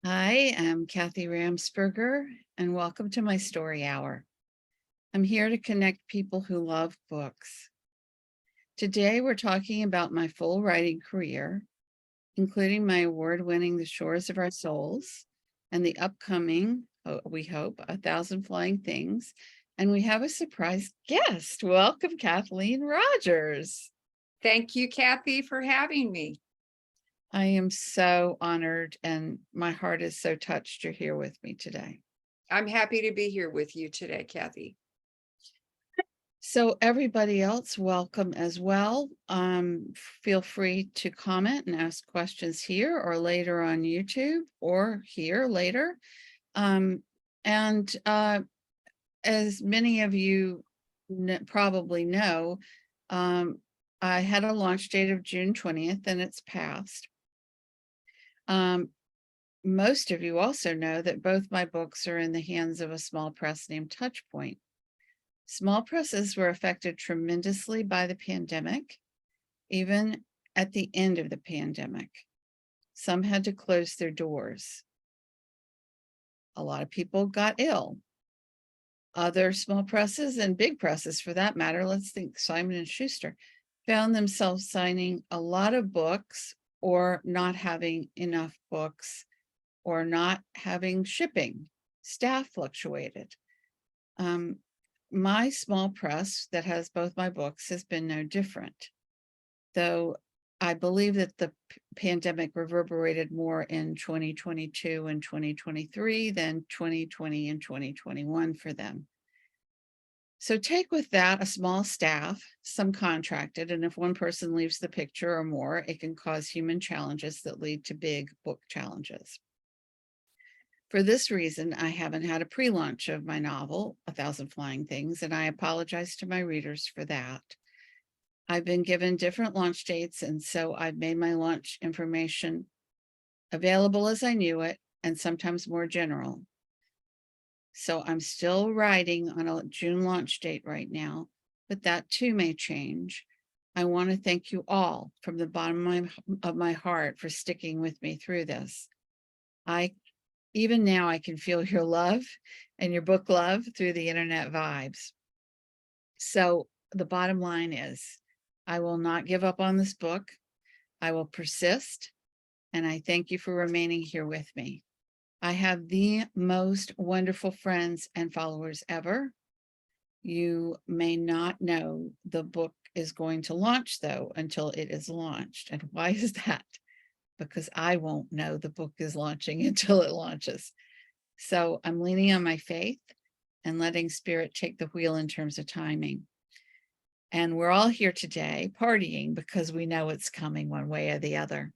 Hi, I'm Kathy Ramsperger, and welcome to my story hour. I'm here to connect people who love books. Today, we're talking about my full writing career, including my award-winning The Shores of Our Souls and the upcoming, we hope, 1,000 Flying Things. And we have a surprise guest. Welcome, Kathleen Rodgers. Thank you, Kathy, for having me. I am so honored, and my heart is so touched you're here with me today. I'm happy to be here with you today, Kathy. So everybody else, welcome as well. Feel free to comment and ask questions here or later on YouTube or here later. And as many of you probably know, I had a launch date of June 20th and it's passed. Most of you also know that both my books are in the hands of a small press named Touchpoint. Small presses were affected tremendously by the pandemic, even at the end of the pandemic. Some had to close their doors. A lot of people got ill. Other small presses and big presses for that matter, let's think Simon & Schuster, found themselves signing a lot of books or not having enough books or not having shipping. Staff fluctuated. My small press that has both my books has been no different, though I believe that the pandemic reverberated more in 2022 and 2023 than 2020 and 2021 for them. So take with that a small staff, some contracted, and if one person leaves the picture or more, it can cause human challenges that lead to big book challenges. For this reason, I haven't had a pre-launch of my novel, 1,000 Flying Things, and I apologize to my readers for that. I've been given different launch dates, and so I've made my launch information available as I knew it, and sometimes more general. So I'm still writing on a June launch date right now, but that too may change. I want to thank you all from the bottom of my heart for sticking with me through this. Even now, I can feel your love and your book love through the internet vibes. So the bottom line is, I will not give up on this book. I will persist, and I thank you for remaining here with me. I have the most wonderful friends and followers ever. You may not know the book is going to launch, though, until it is launched. And why is that? Because I won't know the book is launching until it launches. So I'm leaning on my faith and letting spirit take the wheel in terms of timing. And we're all here today partying because we know it's coming one way or the other.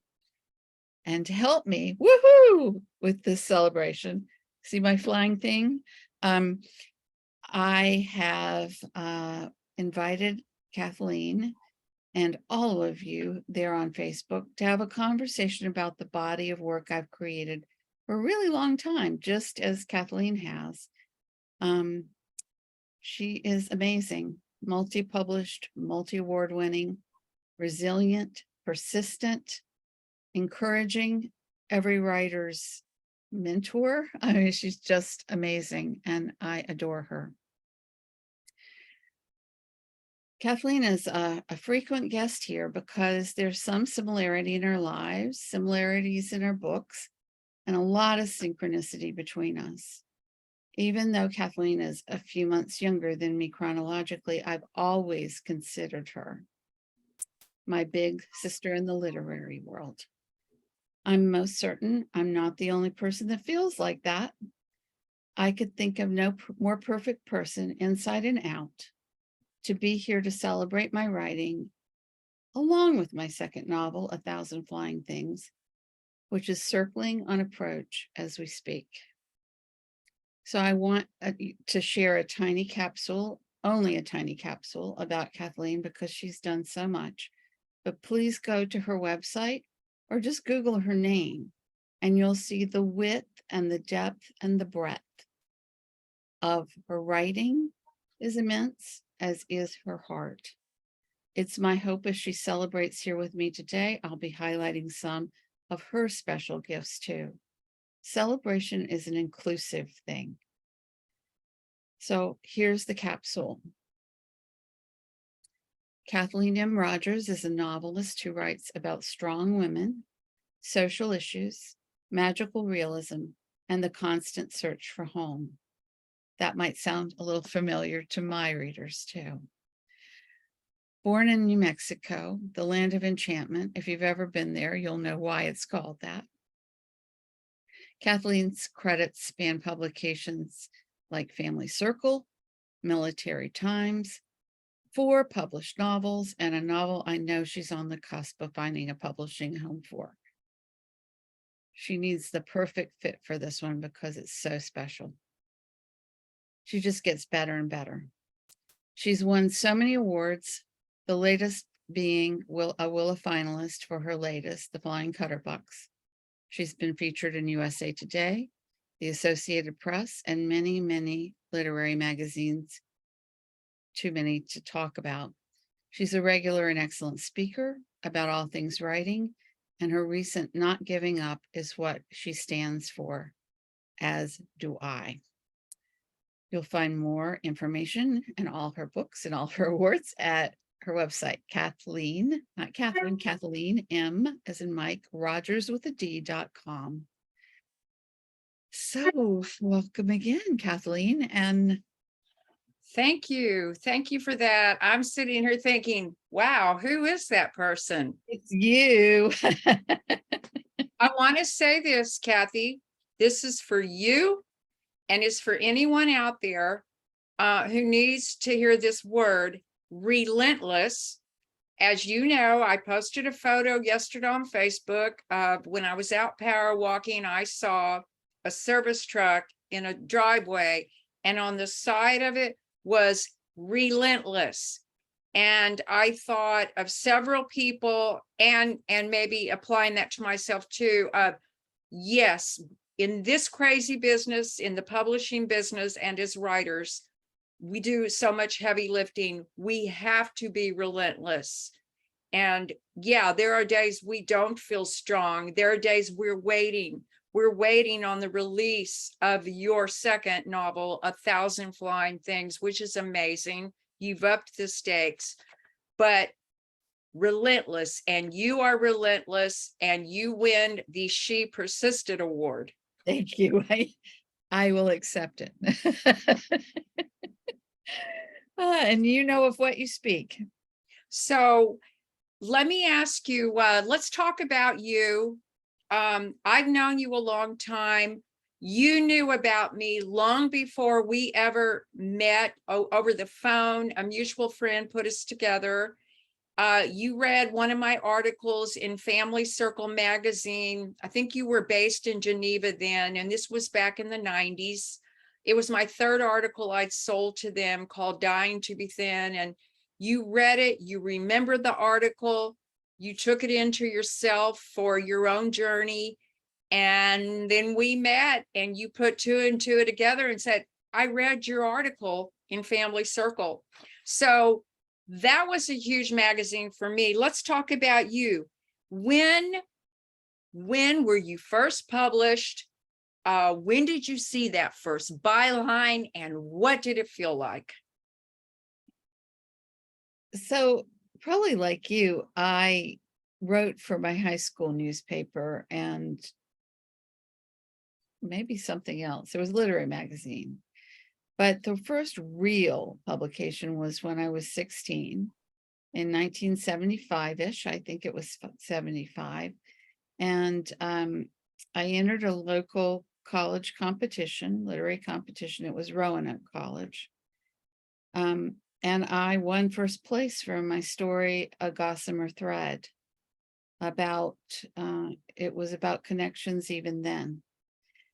And to help me, woohoo, with this celebration, see my flying thing? I have invited Kathleen and all of you there on Facebook to have a conversation about the body of work I've created for a really long time, just as Kathleen has. She is amazing, multi-published, multi-award winning, resilient, persistent, encouraging, every writer's mentor. I mean, she's just amazing, and I adore her. Kathleen is a frequent guest here because there's some similarity in our lives, similarities in our books, and a lot of synchronicity between us. Even though Kathleen is a few months younger than me chronologically, I've always considered her my big sister in the literary world. I'm most certain I'm not the only person that feels like that. I could think of no more perfect person inside and out to be here to celebrate my writing, along with my second novel, 1,000 Flying Things, which is circling on approach as we speak. So I want to share a tiny capsule, only a tiny capsule, about Kathleen because she's done so much. But please go to her website or just Google her name, and you'll see the width and the depth and the breadth of her writing is immense, as is her heart. It's my hope as she celebrates here with me today, I'll be highlighting some of her special gifts too. Celebration is an inclusive thing. So here's the capsule. Kathleen M. Rodgers is a novelist who writes about strong women, social issues, magical realism, and the constant search for home. That might sound a little familiar to my readers too. Born in New Mexico, the land of enchantment. If you've ever been there, you'll know why it's called that. Kathleen's credits span publications like Family Circle, Military Times, 4 published novels, and a novel I know she's on the cusp of finding a publishing home for. She needs the perfect fit for this one because it's so special. She just gets better and better. She's won so many awards, the latest being a Willa finalist for her latest, The Flying Cutterbucks. She's been featured in USA Today, the Associated Press, and many, many literary magazines, too many to talk about. She's a regular and excellent speaker about all things writing, and her recent Not Giving Up is what she stands for, as do I. You'll find more information and all her books and all her awards at her website, Kathleen, not Catherine, Kathleen M, as in Mike, Rodgers with a D.com. So welcome again, Kathleen. And Thank you. Thank you for that. I'm sitting here thinking, wow, who is that person? it's you. I want to say this, Kathy. This is for you, and it's for anyone out there who needs to hear this word, relentless. As you know, I posted a photo yesterday on Facebook of when I was out power walking. I saw a service truck in a driveway, and on the side of it was relentless. And I thought of several people, and maybe applying that to myself too, yes, in this crazy business, in the publishing business, and as writers, we do so much heavy lifting. We have to be relentless. And yeah, there are days we don't feel strong. There are days we're waiting. We're waiting on the release of your second novel, 1,000 Flying Things, which is amazing. You've upped the stakes, but relentless, and you are relentless, and you win the She Persisted Award. Thank you. I will accept it. And you know of what you speak. So let me ask you, let's talk about you. I've known you a long time. You knew about me long before we ever met over the phone. A mutual friend put us together. You read one of my articles in Family Circle magazine. I think you were based in Geneva then, and this was back in the 90s. It was my 3rd article I'd sold to them, called Dying to Be Thin. And you read it, you remembered the article, you took it into yourself for your own journey. And then we met, and you put 2 and 2 together and said, I read your article in Family Circle. So that was a huge magazine for me. Let's talk about you. When were you first published? When did you see that first byline, and what did it feel like? So probably like you, I wrote for my high school newspaper and maybe something else. It was a literary magazine. But the first real publication was when I was 16 in 1975-ish. I think it was 75. And I entered a local college competition, literary competition. It was Roanoke College. And I won first place for my story, A Gossamer Thread, it was about connections even then.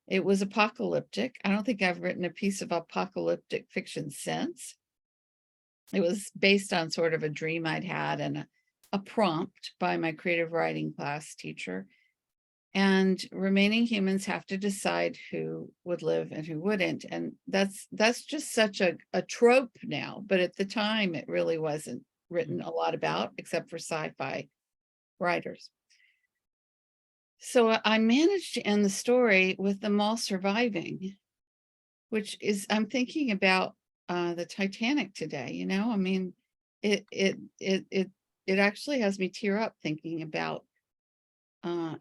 It was apocalyptic. I don't think I've written a piece of apocalyptic fiction since. It was based on sort of a dream I'd had and a prompt by my creative writing class teacher. And remaining humans have to decide who would live and who wouldn't. And that's just such a trope now. But at the time, it really wasn't written a lot about, except for sci-fi writers. So I managed to end the story with them all surviving, which is, I'm thinking about the Titanic today, you know, I mean, it actually has me tear up thinking about uh,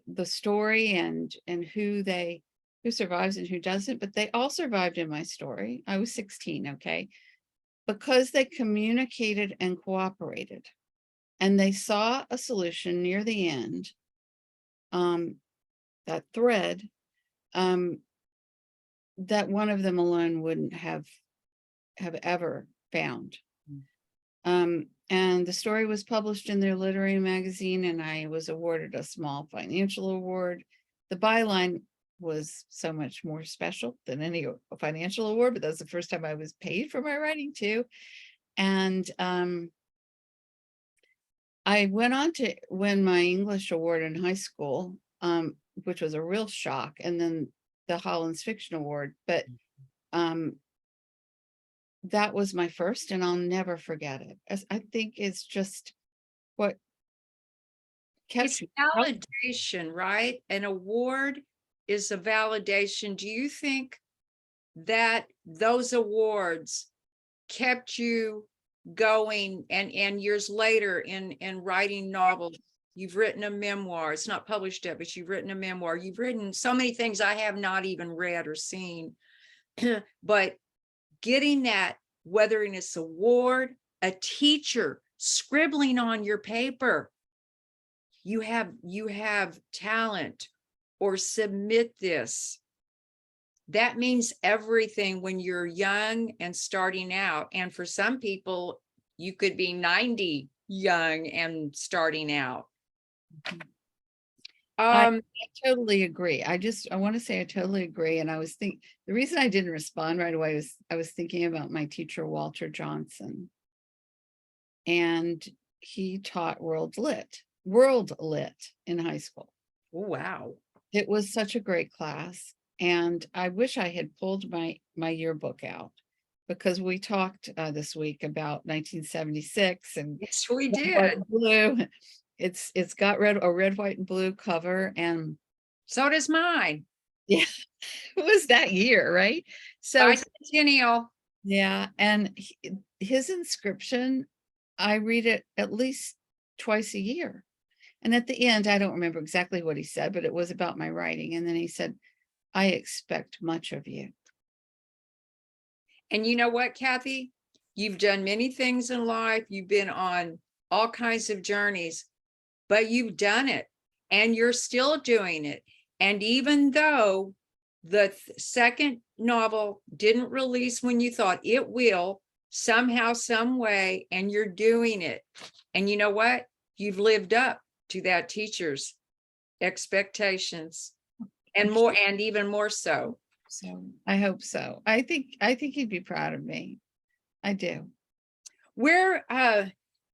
the story and who survives and who doesn't, but they all survived in my story. I was 16, okay, because they communicated and cooperated, and they saw a solution near the end. That thread, um, that one of them alone wouldn't have ever found. And the story was published in their literary magazine, and I was awarded a small financial award. The byline was so much more special than any financial award, but that was the first time I was paid for my writing too. And I went on to win my English award in high school, which was a real shock, and then the Hollins Fiction Award. But that was my first, and I'll never forget it. As I think it's just what kept It's me. validation, right? An award is a validation. Do you think that those awards kept you going, and years later in writing novels? You've written a memoir. It's not published yet, but you've written a memoir. You've written so many things I have not even read or seen. But getting that, whether in this award, a teacher scribbling on your paper, you have talent, or submit this. That means everything when you're young and starting out. And for some people, you could be 90 young and starting out. I totally agree. I want to say I totally agree. And the reason I didn't respond right away was I was thinking about my teacher, Walter Johnson. And he taught world lit in high school. Oh, wow. It was such a great class. And I wish I had pulled my yearbook out, because we talked this week about 1976 and Yes, we red, white, did. and blue. It's got a red, white, and blue cover, and So does mine. yeah, it was that year, right? So Bicentennial. yeah, and his inscription, I read it at least twice a year. And at the end, I don't remember exactly what he said, but it was about my writing. And then he said, "I expect much of you." And you know what, Kathy? You've done many things in life. You've been on all kinds of journeys, but you've done it, and you're still doing it. And even though the second novel didn't release when you thought it will, somehow, some way, and you're doing it. And you know what? You've lived up to that teacher's expectations, and more, and even more so. So I hope so. I think he'd be proud of me. I do. Where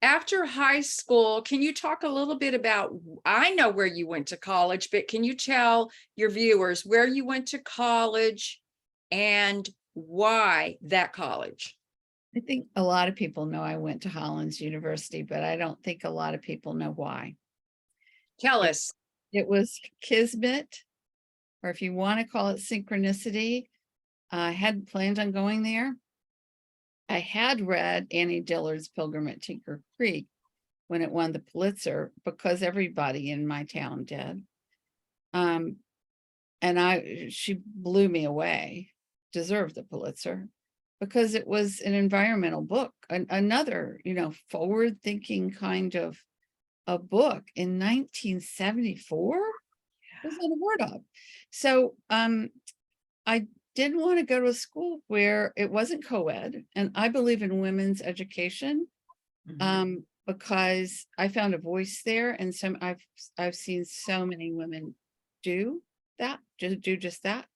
after high school, can you talk a little bit about, I know where you went to college, but can you tell your viewers where you went to college and why that college? I think a lot of people know I went to Hollins University, but I don't think a lot of people know why. Tell us. It was kismet, or if you want to call it synchronicity. I hadn't planned on going there. I had read Annie Dillard's Pilgrim at Tinker Creek when it won the Pulitzer, because everybody in my town did. And she blew me away, deserved the Pulitzer, because it was an environmental book, another, forward-thinking kind of a book in 1974. Was unheard of. So I didn't want to go to a school where it wasn't co-ed, and I believe in women's education, because I found a voice there, and I've seen so many women do that, just that.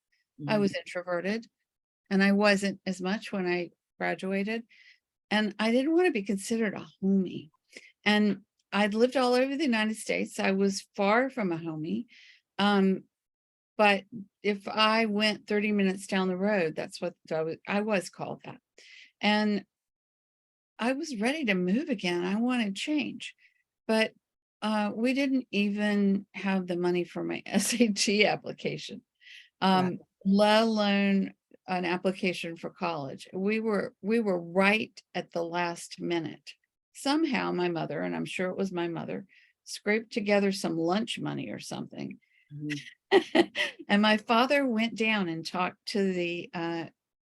I was introverted, and I wasn't as much when I graduated, and I didn't want to be considered a homie. And I'd lived all over the United States. I was far from a homie. But if I went 30 minutes down the road, that's what I was called that. And I was ready to move again. I wanted change. But we didn't even have the money for my SAT application, Wow. let alone an application for college. We were right at the last minute. Somehow my mother, and I'm sure it was my mother, scraped together some lunch money or something. Mhm. And my father went down and talked to the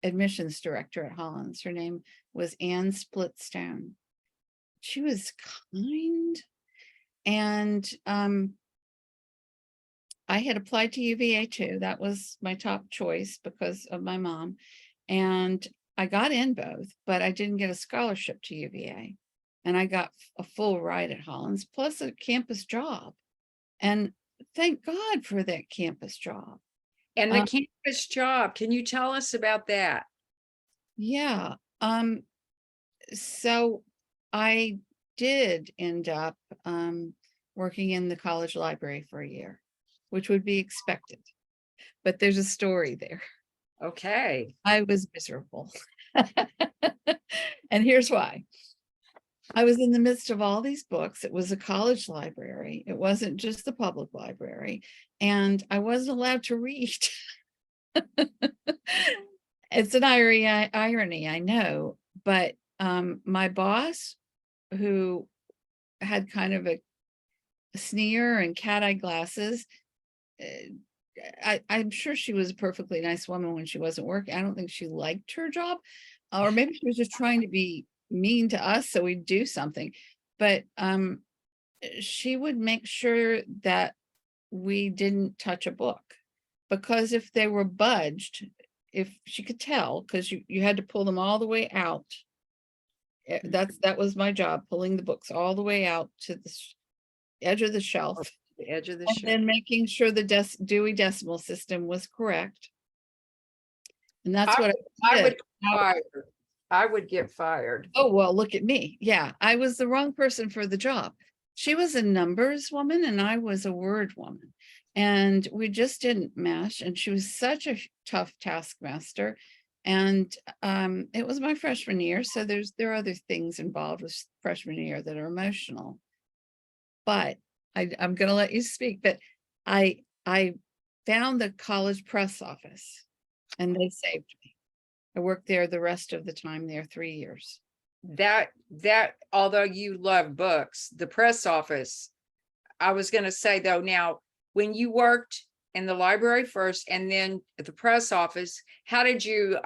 admissions director at Hollins. Her name was Ann Splitstone. She was kind. And I had applied to UVA too. That was my top choice because of my mom. And I got in both, but I didn't get a scholarship to UVA. And I got a full ride at Hollins, plus a campus job. And thank God for that campus job. And the Um, campus job, can you tell us about that? yeah. So I did end up working in the college library for a year, which would be expected. But there's a story there. Okay. I was miserable. And here's why. I was in the midst of all these books. It was a college library. It wasn't just the public library. And I wasn't allowed to read. It's an irony, I know. But my boss, who had kind of a sneer and cat-eye glasses, I'm sure she was a perfectly nice woman when she wasn't working. I don't think she liked her job, or maybe she was just trying to be mean to us so we'd do something. But she would make sure that we didn't touch a book, because if they were budged, if she could tell, because you had to pull them all the way out. That was my job, pulling the books all the way out to the edge of the shelf. The edge of the And ship. then making sure the Dewey Decimal System was correct. And that's what I I would did. get fired. I would get fired. Oh, well, look at me. Yeah, I was the wrong person for the job. She was a numbers woman and I was a word woman. And we just didn't mesh. And she was such a tough taskmaster. And it was my freshman year. So there are other things involved with freshman year that are emotional. But I'm going to let you speak. But I found the college press office and they saved me. I worked there the rest of the time there, 3 years. That although you love books, the press office, I was going to say though, now when you worked in the library first and then at the press office, how did you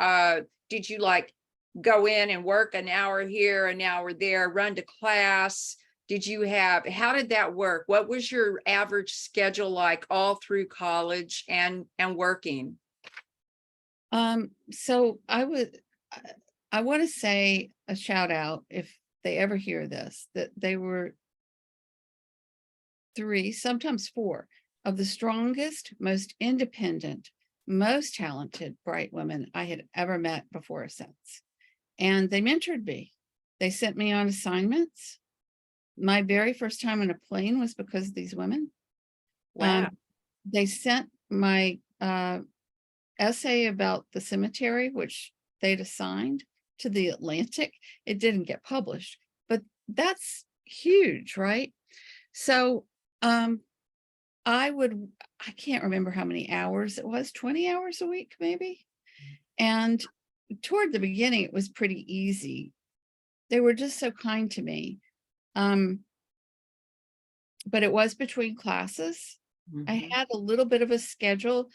like go in and work an hour here, an hour there, run to class? How did that work? What was your average schedule like all through college and working? So I want to say a shout out, if they ever hear this, that they were 3, sometimes 4 of the strongest, most independent, most talented, bright women I had ever met before or since. And they mentored me. They sent me on assignments. My very first time on a plane was because of these women. Wow. They sent my essay about the cemetery, which they'd assigned, to the Atlantic. It didn't get published, but that's huge, right? So I can't remember how many hours it was, 20 hours a week, maybe. And toward the beginning, it was pretty easy. They were just so kind to me. But it was between classes. I Mhm. had a little bit of a schedule,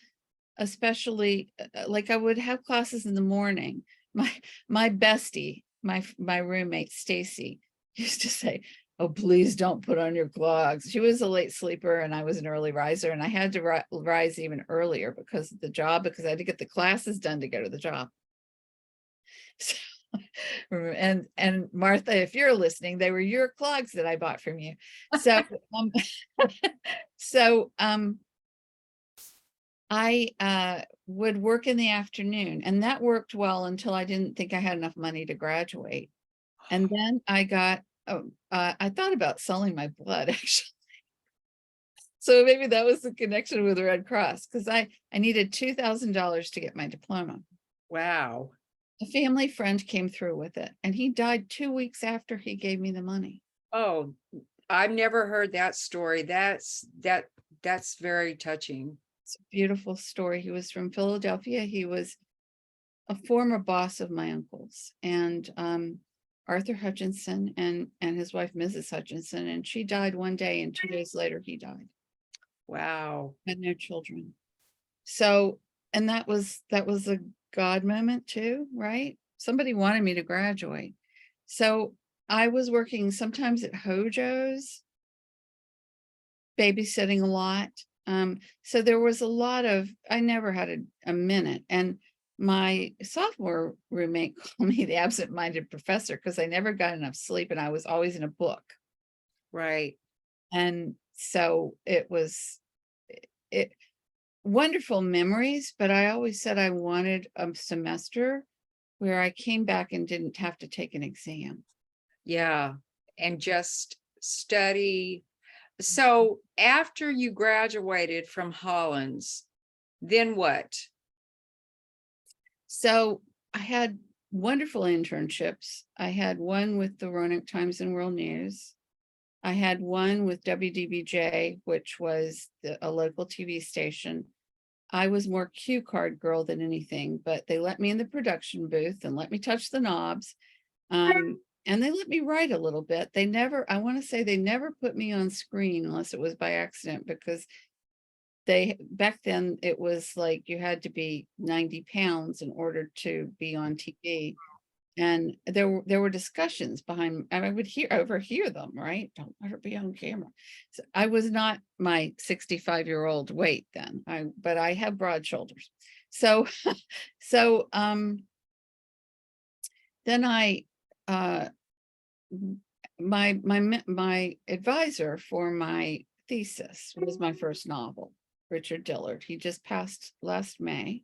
especially like I would have classes in the morning. My bestie, my roommate Stacy, used to say, "Oh, please don't put on your clogs." She was a late sleeper and I was an early riser, and I had to rise even earlier because of the job, because I had to get the classes done to go to the job. So, and Martha, if you're listening, they were your clogs that I bought from you. So so I would work in the afternoon, and that worked well until I didn't think I had enough money to graduate. And then I got, I thought about selling my blood actually. So maybe that was the connection with the Red Cross, because I needed $2,000 to get my diploma. Wow. A family friend came through with it, and he died 2 weeks after he gave me the money. Oh, I've never heard that story. That's very touching. It's a beautiful story. He was from Philadelphia. He was a former boss of my uncle's, and Arthur Hutchinson and his wife, Mrs. Hutchinson, and she died one day, and 2 days later he died. Wow. Had no children. So, and that was a God moment too, right? Somebody wanted me to graduate. So I was working sometimes at Hojo's, babysitting a lot. So there was a lot of, I never had a minute. And my sophomore roommate called me the absent-minded professor because I never got enough sleep and I was always in a book. Right. And so it wonderful memories, but I always said I wanted a semester where I came back and didn't have to take an exam. Yeah. And just study. So after you graduated from Hollins, then what? So I had wonderful internships. I had one with the Roanoke Times and World News. I had one with WDBJ, which was a local TV station. I was more cue card girl than anything, but they let me in the production booth and let me touch the knobs. And they let me write a little bit. They never, I want to say they never put me on screen unless it was by accident, because back then it was like you had to be 90 pounds in order to be on TV. And there were discussions behind, and I would overhear them, right? Don't let her be on camera. So I was not my 65-year-old weight then, but I have broad shoulders. So, then my advisor for my thesis was my first novel, Richard Dillard. He just passed last May.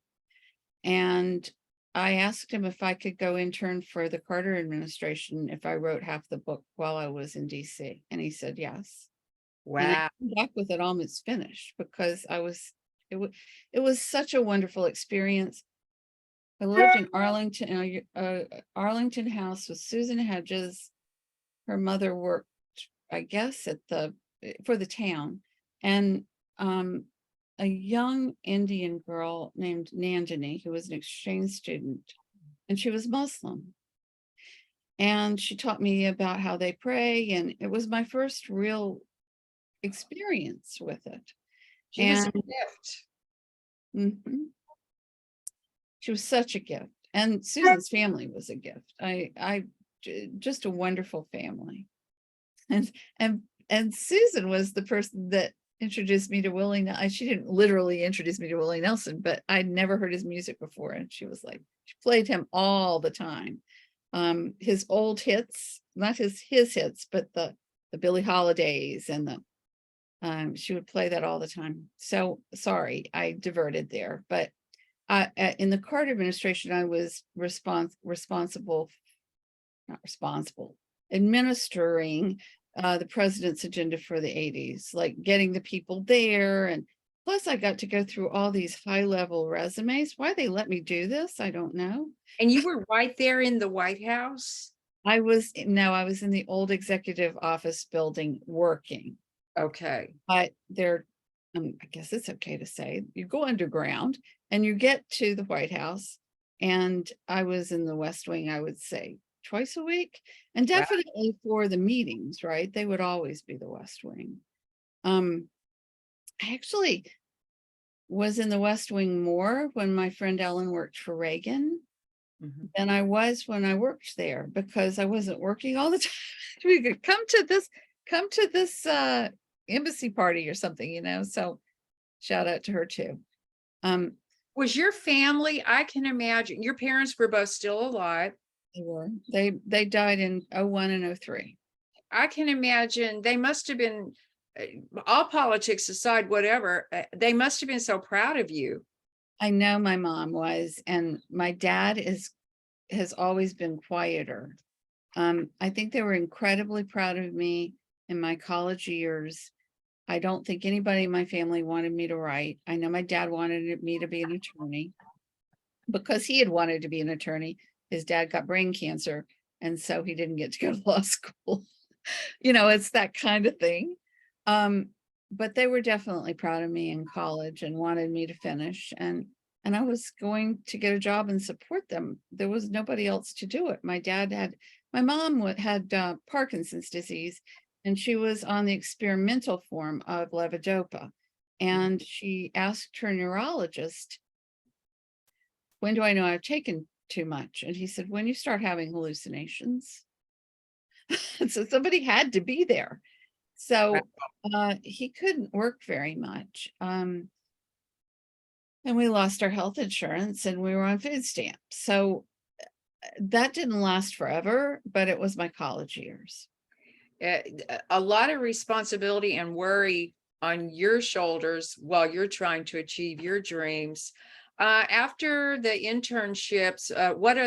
And I asked him if I could go intern for the Carter administration if I wrote half the book while I was in DC. And he said yes. And I Wow. came back with it almost finished because it was such a wonderful experience. I lived in Arlington, Arlington House with Susan Hedges. Her mother worked, I guess, for the town. And a young Indian girl named Nandini, who was an exchange student, and she was Muslim. And she taught me about how they pray, and it was my first real experience with it. She was a And gift. mhm, she was such a gift. And Susan's family was a gift. Just a wonderful family. And Susan was the person that introduced me to Willie Nelson. She didn't literally introduce me to Willie Nelson, but I'd never heard his music before. And she was like, she played him all the time. His old hits, not his hits, but the Billie Holidays and she would play that all the time. So sorry, I diverted there. But in the Carter administration, I was administering the president's agenda for the 80s, like getting the people there. And plus I got to go through all these high-level resumes. Why they let me do this, I don't know. And you were right there in the White House? I was in the old executive office building working. Okay. But I guess it's okay to say, you go underground and you get to the White House. And I was in the West Wing, I would say, twice a week, and Wow. definitely for the meetings, right? They would always be the West Wing. I actually was in the West Wing more when my friend Ellen worked for Reagan Mhm. than I was when I worked there, because I wasn't working all the time. We could come to this embassy party or something, so shout out to her too. Was your family, I can imagine, your parents were both still alive. They died in 01 and 03. I can imagine they must have been, all politics aside, whatever, they must have been so proud of you. I know my mom was, and my dad has always been quieter. I think they were incredibly proud of me in my college years. I don't think anybody in my family wanted me to write. I know my dad wanted me to be an attorney because he had wanted to be an attorney. His dad got brain cancer, and so he didn't get to go to law school. It's that kind of thing. But they were definitely proud of me in college and wanted me to finish. And I was going to get a job and support them. There was nobody else to do it. My mom had Parkinson's disease, and she was on the experimental form of levodopa. And she asked her neurologist, when do I know I've taken too much? And he said, when you start having hallucinations. So somebody had to be there. So he couldn't work very much. And we lost our health insurance and we were on food stamps. So that didn't last forever, but it was my college years. A lot of responsibility and worry on your shoulders while you're trying to achieve your dreams. After the internships,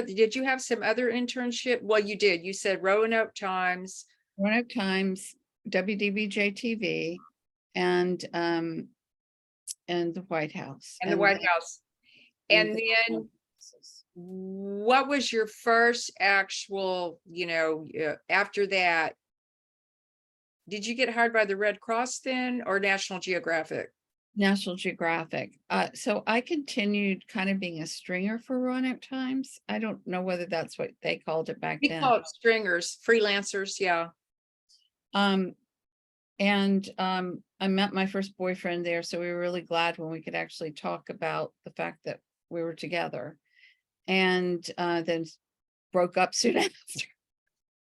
did you have some other internship? Well, you did. You said Roanoke Times. Roanoke Times, WDBJ TV, and the White House. And the White House. And then what was your first actual, after that? Did you get hired by the Red Cross then or National Geographic? National Geographic. So I continued kind of being a stringer for Roanoke Times. I don't know whether that's what they called it back We then. call it stringers, freelancers, yeah. I met my first boyfriend there, so we were really glad when we could actually talk about the fact that we were together, and then broke up soon after.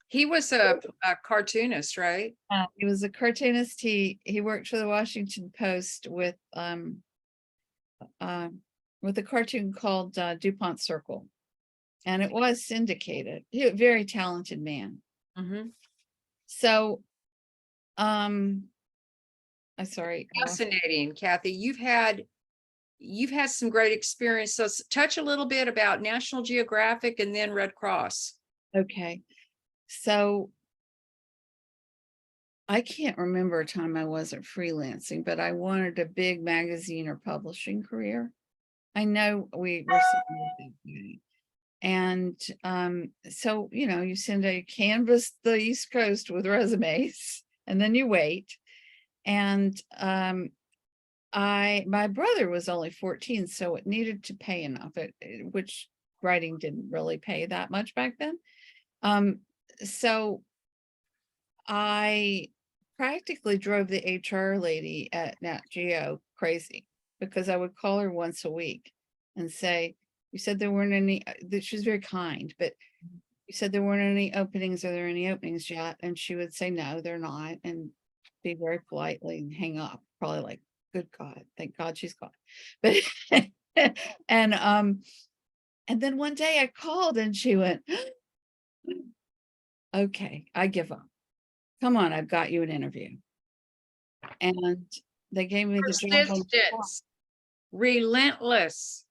He was a cartoonist, right? He was a cartoonist. He worked for the Washington Post with a cartoon called DuPont Circle, and it was syndicated. He was a very talented man. So, I'm sorry. Fascinating, Kathy. You've had some great experience. So touch a little bit about National Geographic and then Red Cross. Okay. So I can't remember a time I wasn't freelancing, but I wanted a big magazine or publishing career. I know we were and so you send a canvas the East Coast with resumes, and then you wait. And my brother was only 14, so it needed to pay enough, which writing didn't really pay that much back then. So I practically drove the HR lady at Nat Geo crazy, because I would call her once a week and say, you said there weren't any, that she was very kind, but you said there weren't any openings. Are there any openings yet? And she would say, no, they're not. And be very politely and hang up, probably like, good God, thank God she's gone. But, and then one day I called and she went, okay, I give up. Come on, I've got you an interview. And they gave me the job. Persistence. Relentless.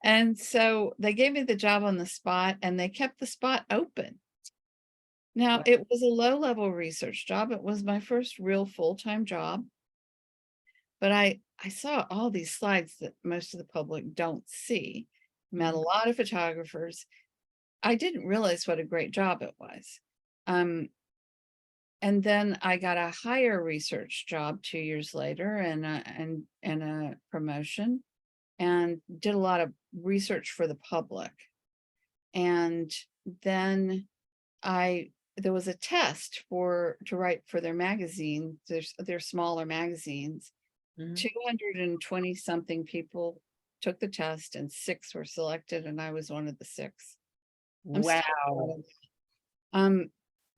And so they gave me the job on the spot, and they kept the spot open. Now, it was a low-level research job. It was my first real full-time job. But I saw all these slides that most of the public don't see. Met a lot of photographers. I didn't realize what a great job it was. And then I got a higher research job 2 years later, and a promotion, and did a lot of research for the public. And then there was a test to write for their magazine. Their smaller magazines. 220 something people took the test, and 6 were selected, and I was one of the 6. Wow.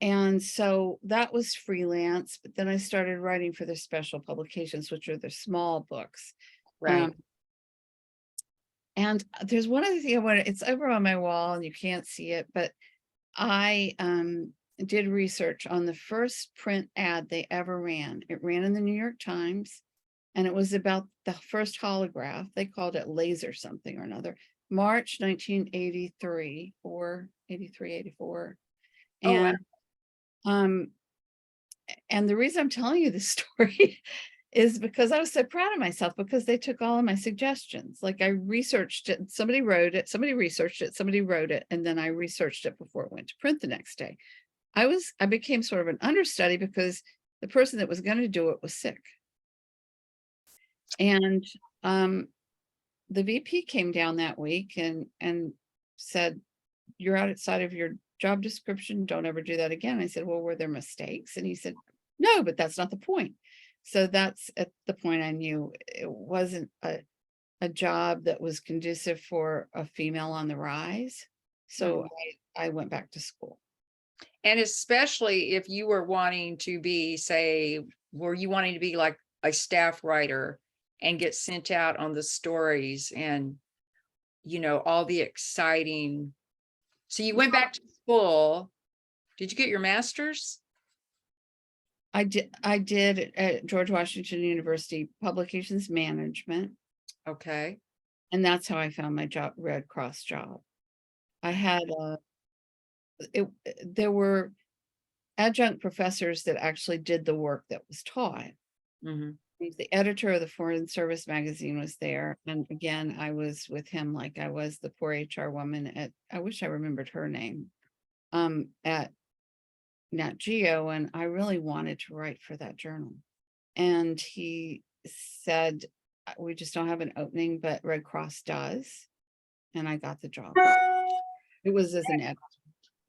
And so that was freelance, but then I started writing for their special publications, which are their small books. Right. And there's one other thing it's over on my wall and you can't see it, but I did research on the first print ad they ever ran. It ran in the New York Times, and it was about the first holograph. They called it laser something or another. March 1983 or 83, 84. And and the reason I'm telling you this story is because I was so proud of myself, because they took all of my suggestions. Like, I researched it, somebody wrote it, somebody researched it, somebody wrote it, and then I researched it before it went to print the next day. I became sort of an understudy because the person that was going to do it was sick. And the VP came down that week and said, "You're outside of your job description. Don't ever do that again." I said, "Well, were there mistakes?" And he said, "No, but that's not the point." So that's at the point I knew it wasn't a job that was conducive for a female on the rise. So I went back to school. And especially if you were wanting to be, say, were you wanting to be like a staff writer and get sent out on the stories and, all the exciting. So you went back to school. Did you get your master's? I did at George Washington University publications management, Okay. and that's how I found my job, Red Cross job. I had there were adjunct professors that actually did the work that was taught. Mhm. The editor of the Foreign Service magazine was there, and again, I was with him like I was the poor HR woman at, I wish I remembered her name, at Nat Geo, and I really wanted to write for that journal. And he said, we just don't have an opening, but Red Cross does." And I got the job. It was as an editor.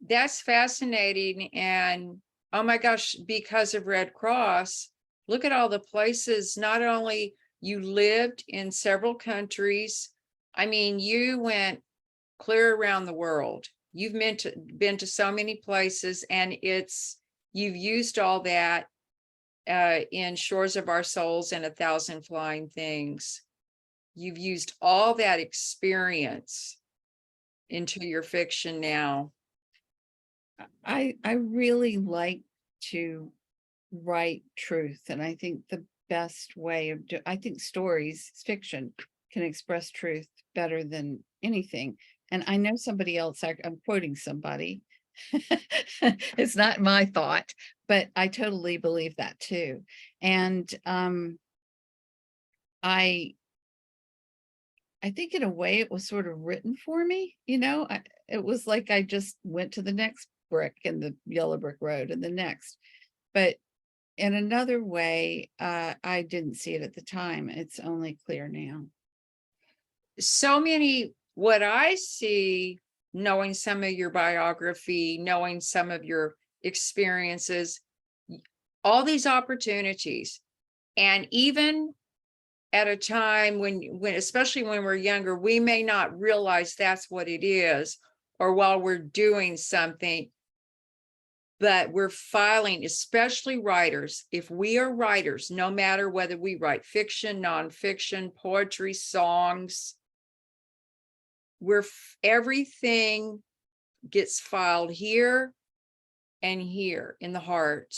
That's fascinating. And oh my gosh, because of Red Cross, look at all the places. Not only you lived in several countries, I mean, you went clear around the world. You've been to so many places, and you've used all that in Shores of Our Souls and 1,000 Flying Things. You've used all that experience into your fiction now. I really like to write truth, and I think the best way of I think stories, fiction, can express truth better than anything. And I know somebody else, I'm quoting somebody. It's not my thought, but I totally believe that too. And I think in a way it was sort of written for me, it was like I just went to the next brick in the yellow brick road and the next. But in another way, I didn't see it at the time. It's only clear now. So many, what I see, knowing some of your biography, knowing some of your experiences, all these opportunities. And even at a time when especially when we're younger, we may not realize that's what it is, or while we're doing something, but we're filing, especially writers. If we are writers, no matter whether we write fiction, nonfiction, poetry, songs, everything gets filed here and here in the heart.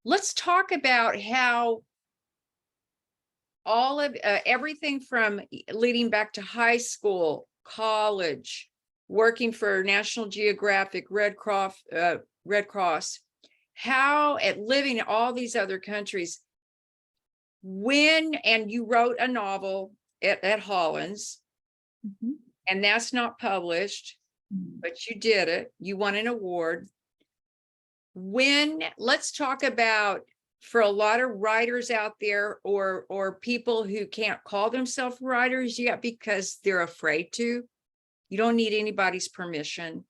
Let's talk about how all of everything from leading back to high school, college, working for National Geographic, Red Cross, how at living in all these other countries, and you wrote a novel at Hollins, and that's not published, but you did it. You won an award. Let's talk about, for a lot of writers out there, or people who can't call themselves writers yet because they're afraid to, you don't need anybody's permission.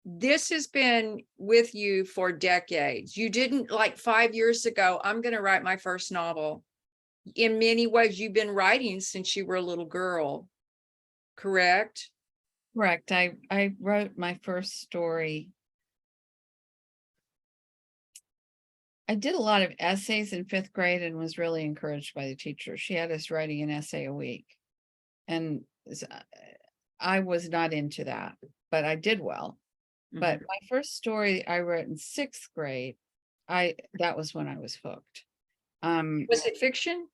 This has been with you for decades. You didn't, like 5 years ago, I'm going to write my first novel. In many ways, you've been writing since you were a little girl, correct? Correct. I wrote my first story. I did a lot of essays in 5th grade and was really encouraged by the teacher. She had us writing an essay a week. And I was not into that, but I did well. But my first story I wrote in 6th grade, that was when I was hooked. Was it fiction?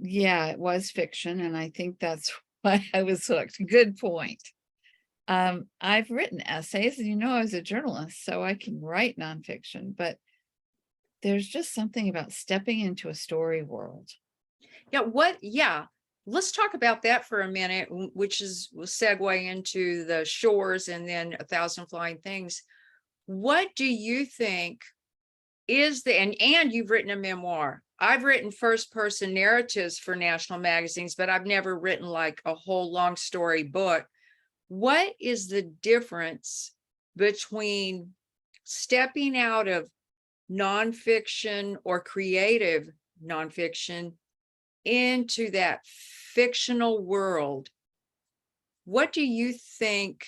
Yeah, it was fiction, and I think that's why I was hooked. Good point. I've written essays, and I was a journalist, so I can write nonfiction, but there's just something about stepping into a story world. Yeah. let's talk about that for a minute, which is will segue into the shores and then A Thousand Flying Things. What do you think is the, and you've written a memoir. I've written first person narratives for national magazines, but I've never written like a whole long story book. What is the difference between stepping out of nonfiction or creative nonfiction into that fictional world? What do you think,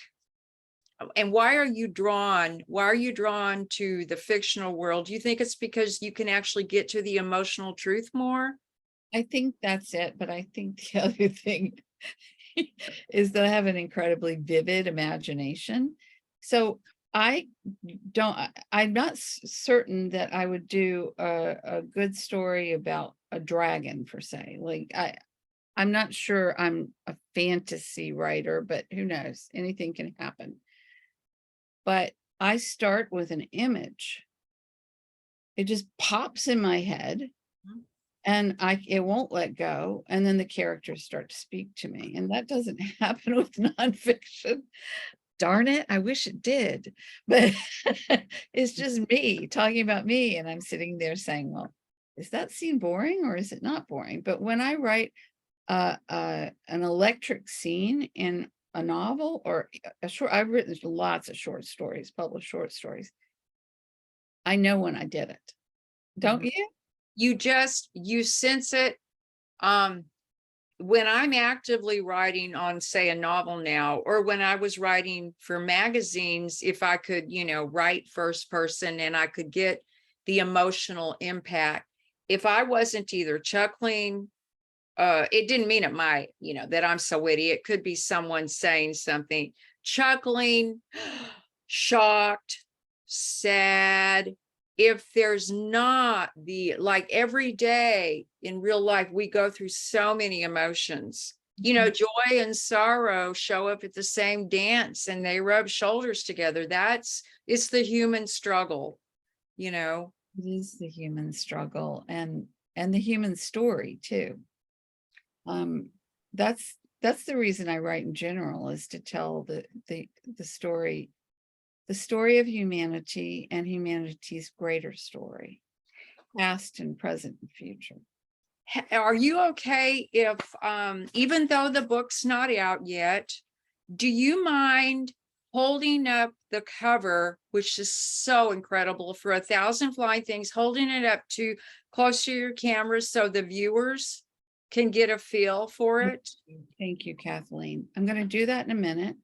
and why are you drawn to the fictional world? Do you think it's because you can actually get to the emotional truth more? I think that's it, but I think the other thing is that I have an incredibly vivid imagination. So I'm not certain that I would do a good story about a dragon per se. Like I'm not sure I'm a fantasy writer, but who knows? Anything can happen. But I start with an image. It just pops in my head and it won't let go. And then the characters start to speak to me. And that doesn't happen with nonfiction. Darn it, I wish it did. But it's just me talking about me. And I'm sitting there saying, well, is that scene boring or is it not boring? But when I write an electric scene in a novel or a short, I've written lots of short stories, published short stories. I know when I did it. Don't you? You sense it. When I'm actively writing on, say, a novel now, or when I was writing for magazines, if I could, write first person and I could get the emotional impact, if I wasn't either chuckling, it didn't mean it might, that I'm so witty. It could be someone saying something, chuckling, shocked, sad. If there's not like every day in real life, we go through so many emotions, joy and sorrow show up at the same dance and they rub shoulders together. It's the human struggle, It is the human struggle and the human story too. That's the reason I write in general, is to tell the story of humanity and humanity's greater story, past and present and future. Are you okay if, even though the book's not out yet, do you mind holding up the cover, which is so incredible, for A Thousand Flying Things, holding it up to close to your camera so the viewers can get a feel for it? Thank you, Kathleen. I'm going to do that in a minute,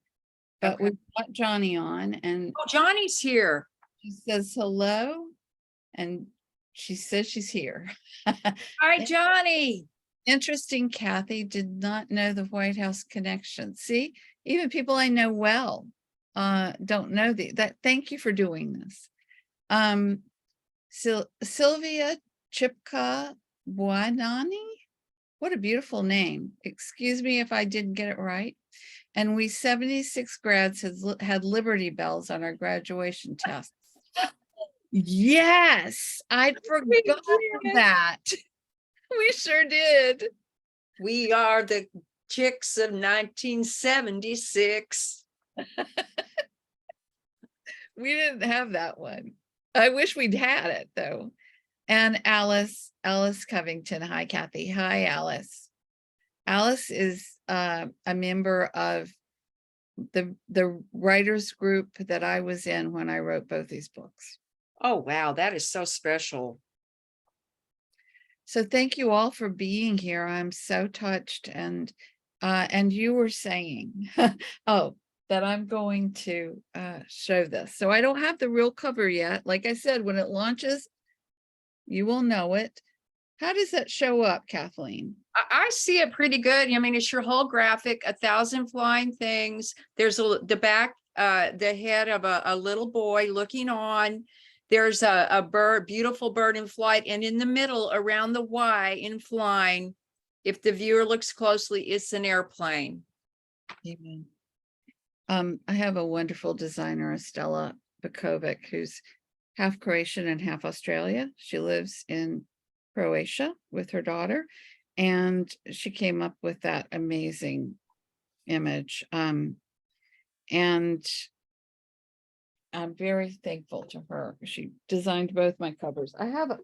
but Okay. we've got Johnny on and Oh, Johnny's here. she says hello and she says she's here. Hi, Johnny. Interesting. Kathy did not know the White House connection. See, even people I know well don't know that. Thank you for doing this. Sylvia Chipka Buanani. What a beautiful name. Excuse me if I didn't get it right. And we 76 grads had Liberty Bells on our graduation tests. Yes, I'd forgotten that. We sure did. We are the chicks of 1976. We didn't have that one. I wish we'd had it though. And Alice Covington. Hi, Kathy. Hi, Alice. Alice is a member of the writers group that I was in when I wrote both these books. Oh, wow. That is so special. So thank you all for being here. I'm so touched. And you were saying, oh, that I'm going to show this. So I don't have the real cover yet. Like I said, when it launches, you will know it. How does that show up, Kathleen? I see it pretty good. I mean, it's your whole graphic, A Thousand Flying Things. There's the back, the head of a little boy looking on. There's a bird, beautiful bird in flight. And in the middle, around the Y in flying, if the viewer looks closely, it's an airplane. Amen. I have a wonderful designer, Estella Bakovic, who's half Croatian and half Australia. She lives in Croatia with her daughter. And she came up with that amazing image. And I'm very thankful to her. She designed both my covers. I have a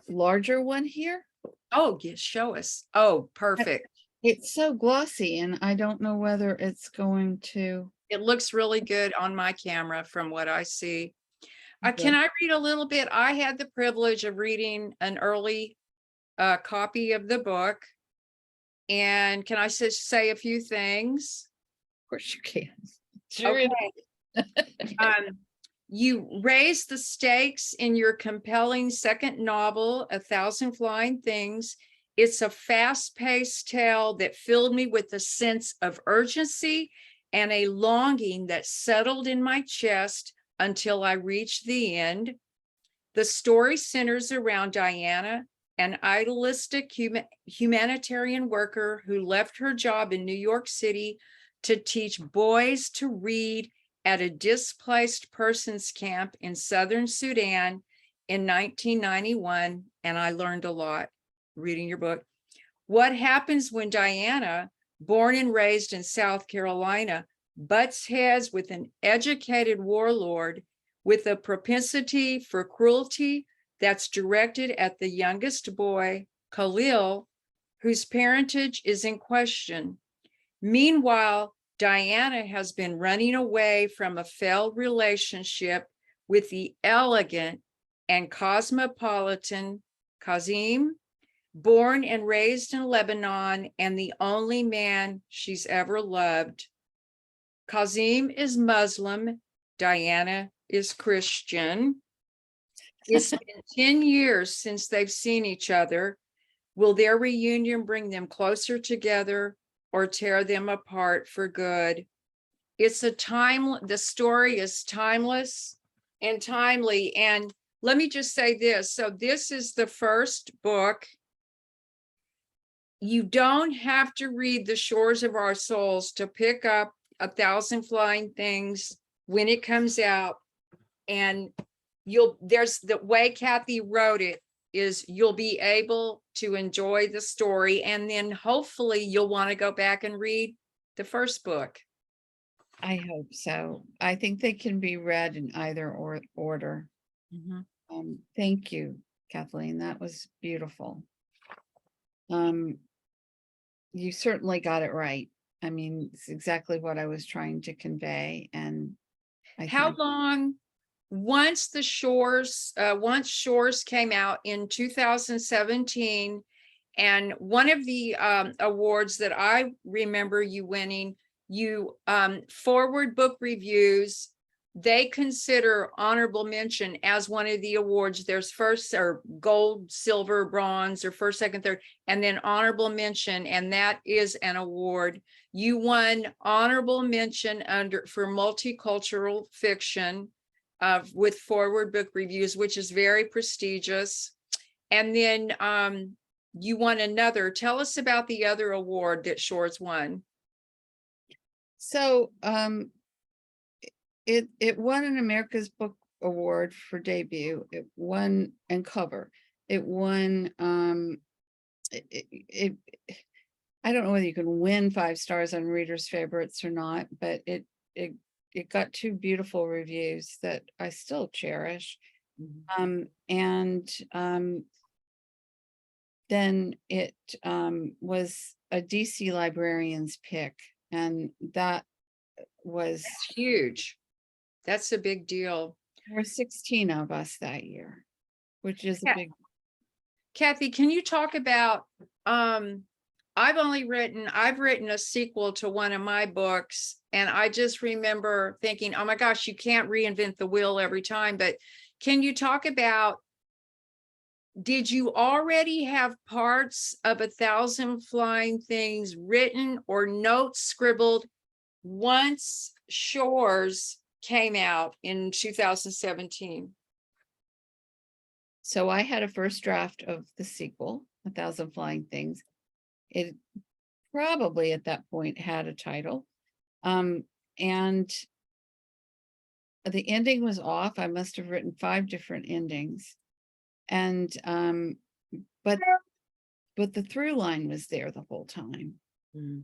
larger one here. Oh, yes, show us. Oh, perfect. It's so glossy and I don't know whether it's going to. It looks really good on my camera from what I see. Can Good. I read a little bit? I had the privilege of reading an early copy of the book. And can I just say a few things? Of course you can. Sure. Okay. You raised the stakes in your compelling second novel, A Thousand Flying Things. It's a fast-paced tale that filled me with a sense of urgency and a longing that settled in my chest until I reached the end. The story centers around Diana, an idealistic humanitarian worker who left her job in New York City to teach boys to read at a displaced persons camp in southern Sudan in 1991, and I learned a lot reading your book. What happens when Diana, born and raised in South Carolina, butts heads with an educated warlord with a propensity for cruelty that's directed at the youngest boy, Khalil, whose parentage is in question. Meanwhile, Diana has been running away from a failed relationship with the elegant and cosmopolitan Kazim, born and raised in Lebanon and the only man she's ever loved. Kazim is Muslim, Diana is Christian. It's been 10 years since they've seen each other. Will their reunion bring them closer together or tear them apart for good? The story is timeless and timely. And let me just say this. So this is the first book. You don't have to read The Shores of Our Souls to pick up A Thousand Flying Things when it comes out. And there's the way Kathy wrote it is you'll be able to enjoy the story, and then hopefully you'll want to go back and read the first book. I hope so. I think they can be read in either order. Thank you, Kathleen. That was beautiful. You certainly got it right. I mean, it's exactly what I was trying to convey. And How long, once Shores came out in 2017, and one of the awards that I remember you winning, you Forward Book Reviews, they consider honorable mention as one of the awards. There's first or gold, silver, bronze, or first, second, third, and then honorable mention, and that is an award. You won honorable mention for multicultural fiction with Forward Book Reviews, which is very prestigious. And then you won another. Tell us about the other award that Shores won. So it won an America's Book Award for debut. It won and cover. It won I don't know whether you can win 5 stars on readers' favorites or not, but it got 2 beautiful reviews that I still cherish. Then it was a DC librarian's pick, and that was huge. That's a big deal. There were 16 of us that year, which is a big. Kathy, can you talk about I've written a sequel to one of my books, and I just remember thinking, oh my gosh, you can't reinvent the wheel every time. But can you talk about, did you already have parts of A Thousand Flying Things written or notes scribbled once Shores came out in 2017? So I had a first draft of the sequel, A Thousand Flying Things. It probably at that point had a title. And the ending was off. I must have written 5 different endings. And but but the through line was there the whole time. Mm.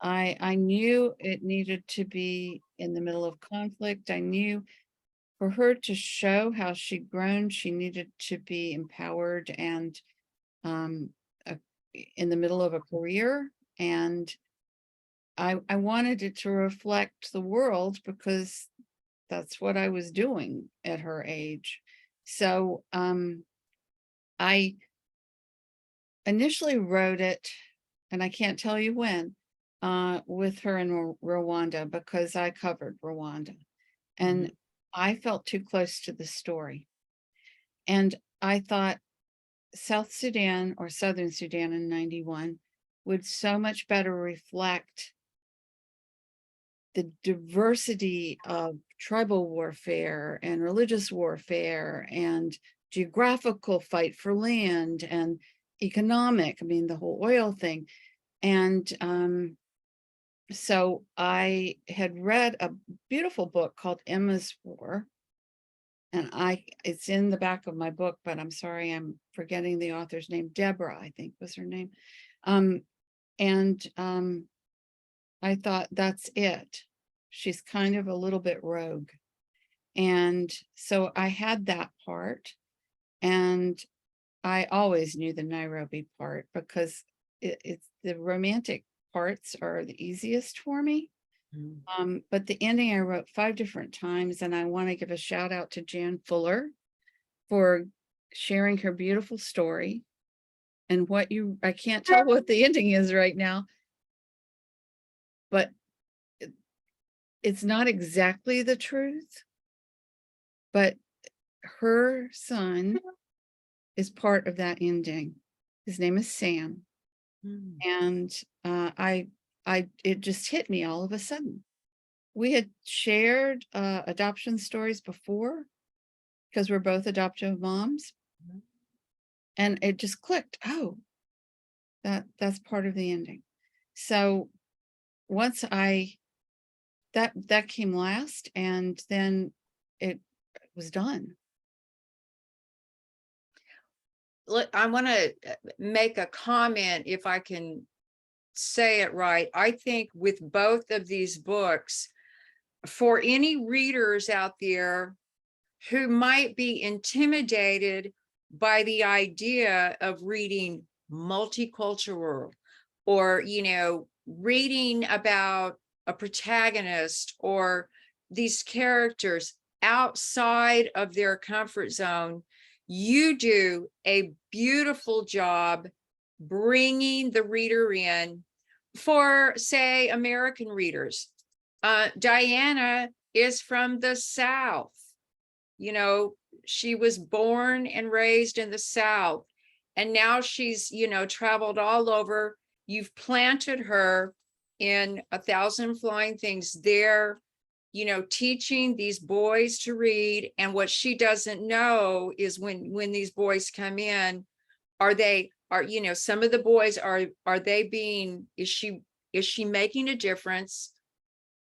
I knew it needed to be in the middle of conflict. I knew for her to show how she'd grown, she needed to be empowered and um, a, in the middle of a career. And I wanted it to reflect the world because that's what I was doing at her age. So I initially wrote it, and I can't tell you when, with her in Rwanda because I covered Rwanda. And I felt too close to the story. And I thought South Sudan or Southern Sudan in 91 would so much better reflect the diversity of tribal warfare and religious warfare and geographical fight for land and economic, I mean, the whole oil thing. And so I had read a beautiful book called Emma's War. And it's in the back of my book, but I'm sorry, I'm forgetting the author's name. Deborah, I think was her name. I thought that's it. She's kind of a little bit rogue. And so I had that part, and I always knew the Nairobi part because it's the romantic parts are the easiest for me. But the ending I wrote 5 different times, and I want to give a shout out to Jan Fuller for sharing her beautiful story. And I can't tell what the ending is right now, but it's not exactly the truth, but her son is part of that ending. His name is Sam. And it just hit me all of a sudden. We had shared adoption stories before because we're both adoptive moms. And it just clicked. Oh, that's part of the ending. So once that came last, and then it was done. I want to make a comment, if I can say it right. I think with both of these books, for any readers out there who might be intimidated by the idea of reading multicultural, or, reading about a protagonist or these characters outside of their comfort zone, you do a beautiful job bringing the reader in. For, say, American readers, Diana is from the South. She was born and raised in the South, and now she's, traveled all over. You've planted her in 1,000 Flying Things there, teaching these boys to read. And what she doesn't know is when these boys come in, some of the boys is she making a difference?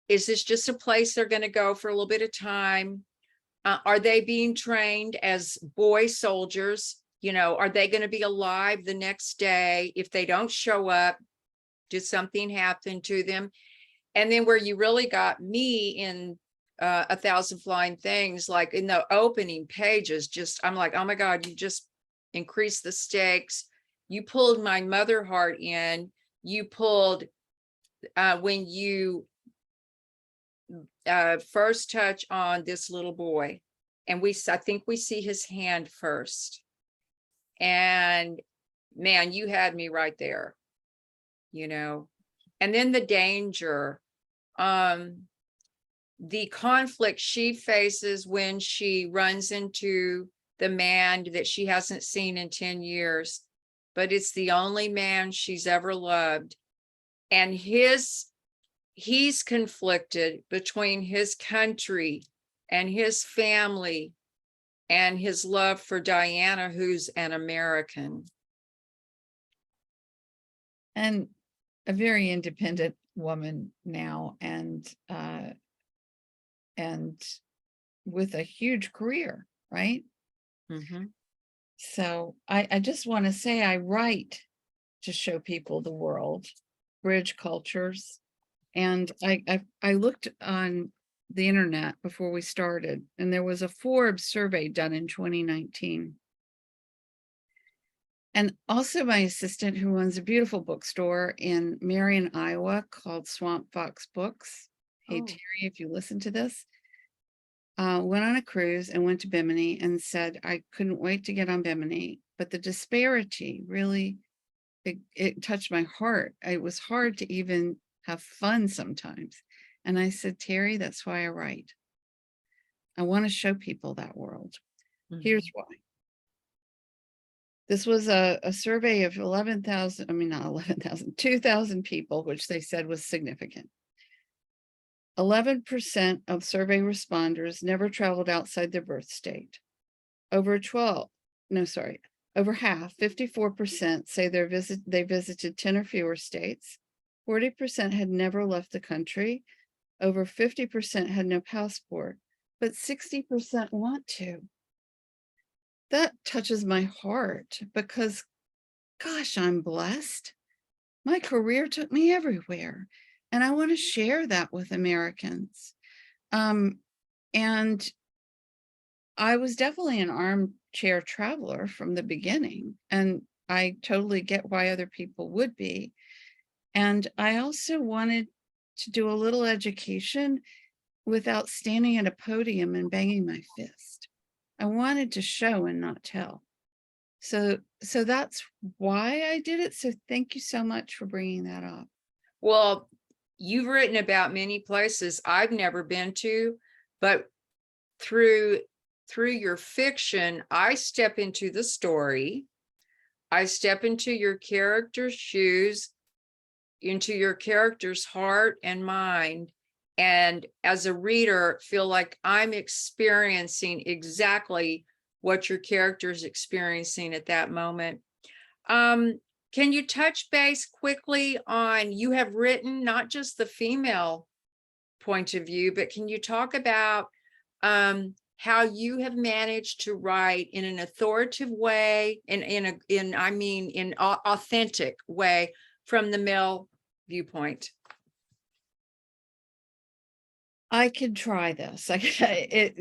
Is this just a place they're going to go for a little bit of time? Are they being trained as boy soldiers? Are they going to be alive the next day? If they don't show up, did something happen to them? And then where you really got me in 1,000 Flying Things, like in the opening pages, I'm like, oh my God, you just increased the stakes. You pulled my mother heart in. You pulled when you first touch on this little boy, and I think we see his hand first. And man, you had me right there, and then the danger, the conflict she faces when she runs into the man that she hasn't seen in 10 years, but it's the only man she's ever loved. And he's conflicted between his country and his family and his love for Diana, who's an American. And a very independent woman now, and with a huge career, right? So I just want to say I write to show people the world, bridge cultures. And I looked on the internet before we started, and there was a Forbes survey done in 2019. And also my assistant, who runs a beautiful bookstore in Marion, Iowa, called Swamp Fox Books. Hey, Oh. Terry, if you listen to this, went on a cruise and went to Bimini and said, I couldn't wait to get on Bimini, but the disparity really, it touched my heart. It was hard to even have fun sometimes. And I said, Terry, that's why I write. I want to show people that world. Here's why. This was a survey of 11,000, I mean, not 11,000, 2,000 people, which they said was significant. 11% of survey responders never traveled outside their birth state. Over half, 54% say they visited 10 or fewer states. 40% had never left the country. Over 50% had no passport, but 60% want to. That touches my heart because, gosh, I'm blessed. My career took me everywhere, and I want to share that with Americans. And I was definitely an armchair traveler from the beginning, and I totally get why other people would be. And I also wanted to do a little education without standing at a podium and banging my fist. I wanted to show and not tell. So that's why I did it. So thank you so much for bringing that up. Well, you've written about many places I've never been to, but through your fiction, I step into the story. I step into your character's shoes, into your character's heart and mind. And as a reader, feel like I'm experiencing exactly what your character is experiencing at that moment. Can you touch base quickly on, you have written not just the female point of view, but can you talk about how you have managed to write in an authoritative way, in authentic way from the male viewpoint? I could try this. It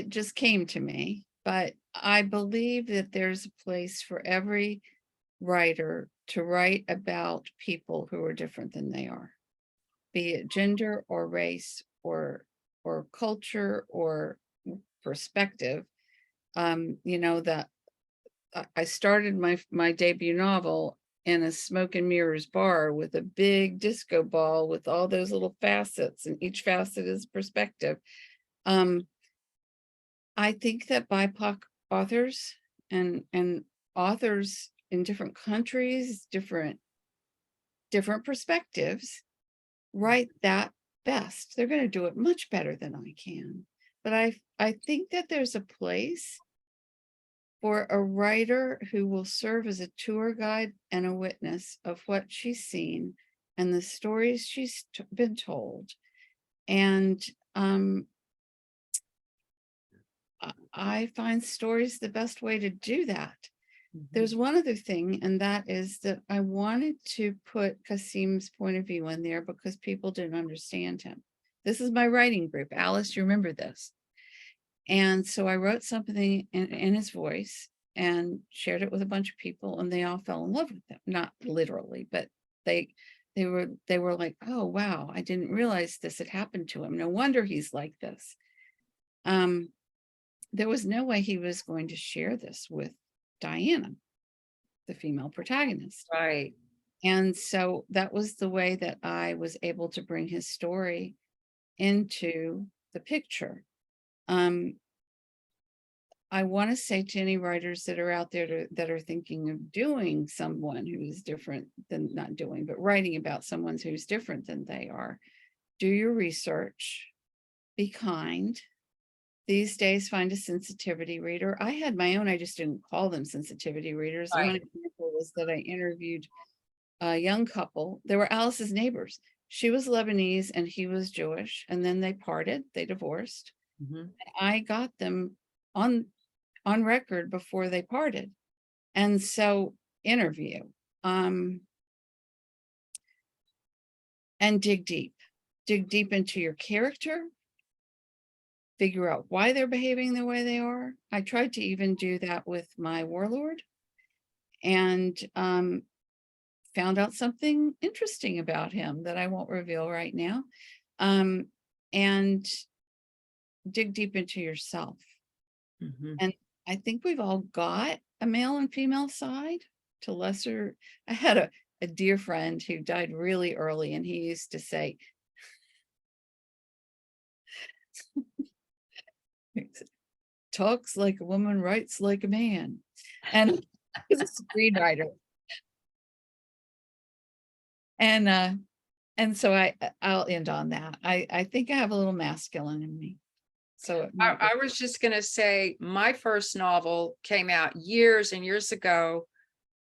just came to me, but I believe that there's a place for every writer to write about people who are different than they are, be it gender or race or culture or perspective. That I started my debut novel in a smoke and mirrors bar with a big disco ball with all those little facets, and each facet is perspective. I think that BIPOC authors and authors in different countries, different perspectives, write that best. They're going to do it much better than I can. But I think that there's a place for a writer who will serve as a tour guide and a witness of what she's seen and the stories she's been told. And I find stories the best way to do that. There's one other thing, and that is that I wanted to put Kasim's point of view in there because people didn't understand him. This is my writing group. Alice, you remember this? And so I wrote something in his voice and shared it with a bunch of people, and they all fell in love with him. Not literally, but they were like, oh wow, I didn't realize this had happened to him. No wonder he's like this. There was no way he was going to share this with Diana, the female protagonist. Right. And so that was the way that I was able to bring his story into the picture. I want to say to any writers that are out there that are thinking of doing someone who is different than, not doing, but writing about someone who's different than they are, do your research, be kind. These days, find a sensitivity reader. I had my own, I just didn't call them sensitivity readers. Right. One example was that I interviewed a young couple. They were Alice's neighbors. She was Lebanese and he was Jewish. And then they parted, they divorced. I got them on record before they parted. And so interview. And dig deep into your character, figure out why they're behaving the way they are. I tried to even do that with my warlord, and found out something interesting about him that I won't reveal right now. And dig deep into yourself. Mhm. And I think we've all got a male and female side to lesser. I had a dear friend who died really early, and he used to say, talks like a woman, writes like a man. And he's a screenwriter. And so I'll end on that. I think I have a little masculine in me. So it might I was just gonna say, my first novel came out years and years ago,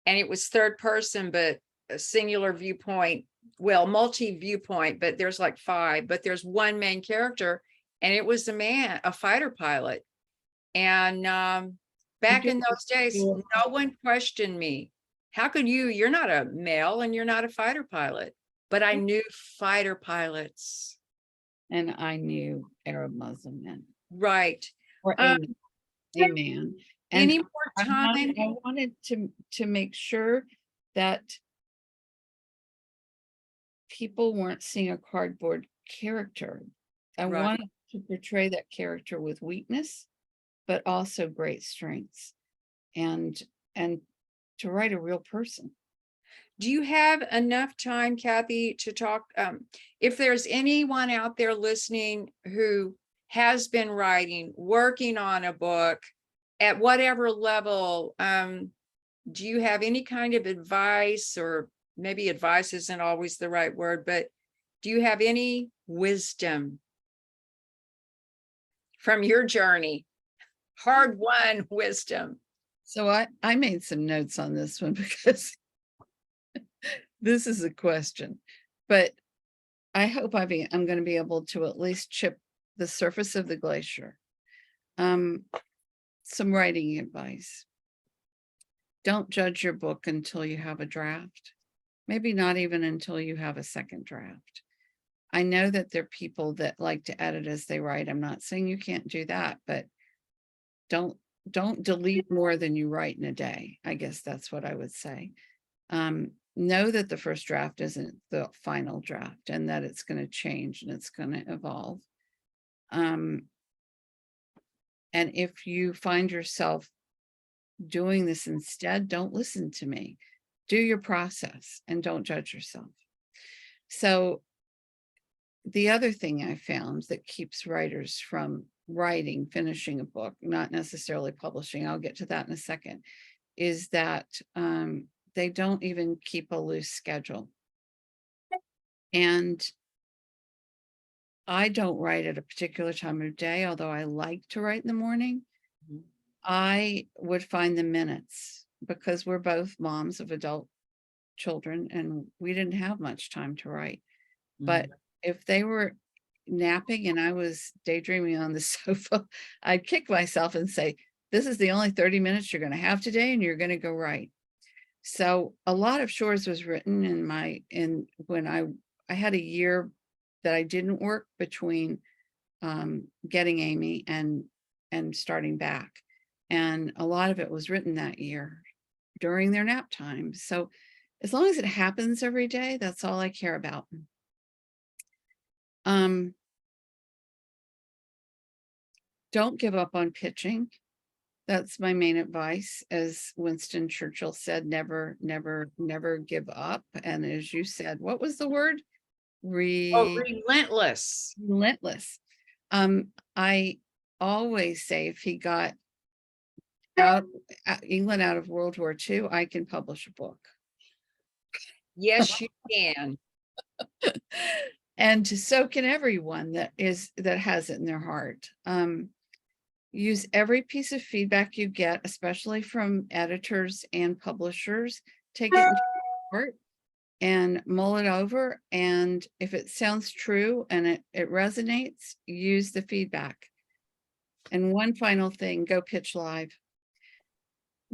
and it was third person, but a singular viewpoint, well, multi-viewpoint, but there's like 5, but there's one main character, and it was a man, a fighter pilot. And back in those days, do- no one questioned me. How could you're not a male and you're not a fighter pilot, but I knew fighter pilots. and I knew Arab Muslim men, Right. or Um, a man. And any more I time? wanted to make sure that people weren't seeing a cardboard character. I Right. wanted to portray that character with weakness, but also great strengths, and to write a real person. Do you have enough time, Kathy, to talk? If there's anyone out there listening who has been writing, working on a book at whatever level, do you have any kind of advice, or maybe advice isn't always the right word, but do you have any wisdom from your journey? Hard-won wisdom. So I made some notes on this one because this is a question, but I hope I'm going to be able to at least chip the surface of the glacier. Some writing advice. Don't judge your book until you have a draft. Maybe not even until you have a second draft. I know that there are people that like to edit as they write. I'm not saying you can't do that, but don't delete more than you write in a day. I guess that's what I would say. Know that the first draft isn't the final draft, and that it's going to change and it's going to evolve. And if you find yourself doing this instead, don't listen to me. Do your process and don't judge yourself. So the other thing I found that keeps writers from writing, finishing a book, not necessarily publishing, I'll get to that in a second, is that they don't even keep a loose schedule. And I don't write at a particular time of day, although I like to write in the morning. I would find the minutes, because we're both moms of adult children and we didn't have much time to write. But if they were napping and I was daydreaming on the sofa, I'd kick myself and say, this is the only 30 minutes you're going to have today, and you're going to go write. So a lot of Shores was written when I had a year that I didn't work between getting Amy and starting back. And a lot of it was written that year during their nap time. So as long as it happens every day, that's all I care about. Don't give up on pitching. That's my main advice. As Winston Churchill said, never, never, never give up. And as you said, what was the word? Relentless. Relentless. I always say, if he got England out of World War II, I can publish a book. Yes, you can. And so can everyone that has it in their heart. Use every piece of feedback you get, especially from editors and publishers. Take it into heart and mull it over. And if it sounds true and it resonates, use the feedback. And one final thing, go pitch live.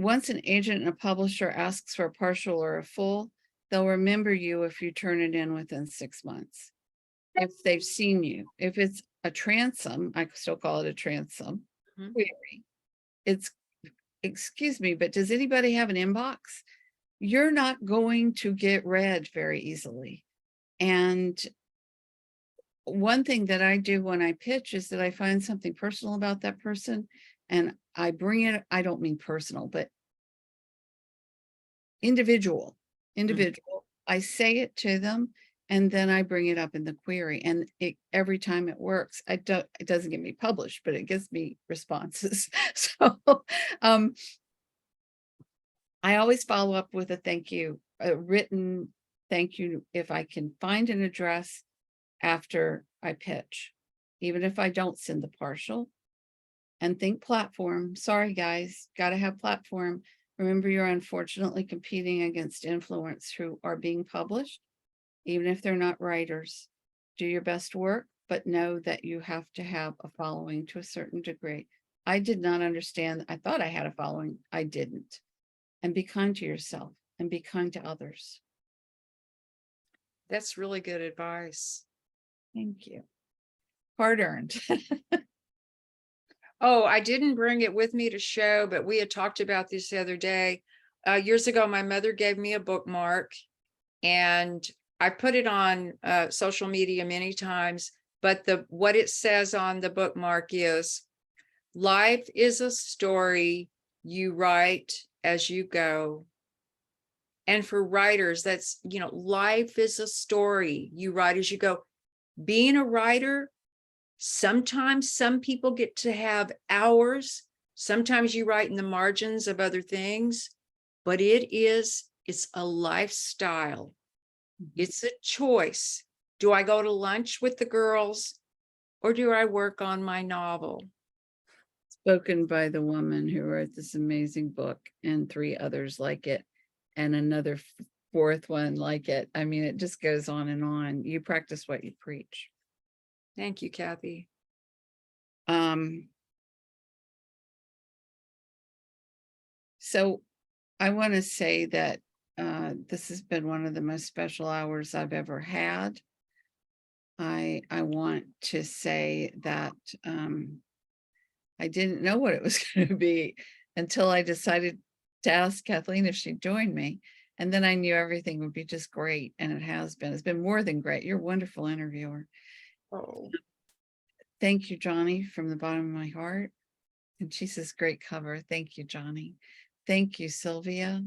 once an agent and a publisher asks for a partial or a full, they'll remember you if you turn it in within 6 months. If they've seen you, if it's a transom, I still call it a transom Mhm. query. It's, excuse me, but does anybody have an inbox? You're not going to get read very easily. And one thing that I do when I pitch is that I find something personal about that person and I bring it, I don't mean personal, but individual. I say it to them and then I bring it up in the query, and every time it works. It doesn't get me published, but it gives me responses. So I always follow up with a thank you, a written thank you, if I can find an address after I pitch, even if I don't send the partial. And think platform. Sorry, guys, got to have platform. Remember, you're unfortunately competing against influence who are being published, even if they're not writers. Do your best work, but know that you have to have a following to a certain degree. I did not understand. I thought I had a following. I didn't. And be kind to yourself and be kind to others. That's really good advice. Thank you. Hard earned. Oh, I didn't bring it with me to show, but we had talked about this the other day. Years ago, my mother gave me a bookmark and I put it on social media many times, but what it says on the bookmark is, life is a story you write as you go. And for writers, that's, life is a story you write as you go. Being a writer, sometimes some people get to have hours. Sometimes you write in the margins of other things, but it's a lifestyle. It's a choice. Do I go to lunch with the girls or do I work on my novel? Spoken by the woman who wrote this amazing book and 3 others like it, and another 4th one like it. I mean, it just goes on and on. You practice what you preach. Thank you, Kathy. So I want to say that this has been one of the most special hours I've ever had. I want to say that I didn't know what it was going to be until I decided to ask Kathleen if she'd join me. And then I knew everything would be just great. And it has been. It's been more than great. You're a wonderful interviewer. Oh, Thank you, Johnny, from the bottom of my heart. And she says, great cover. Thank you, Johnny. Thank you, Sylvia.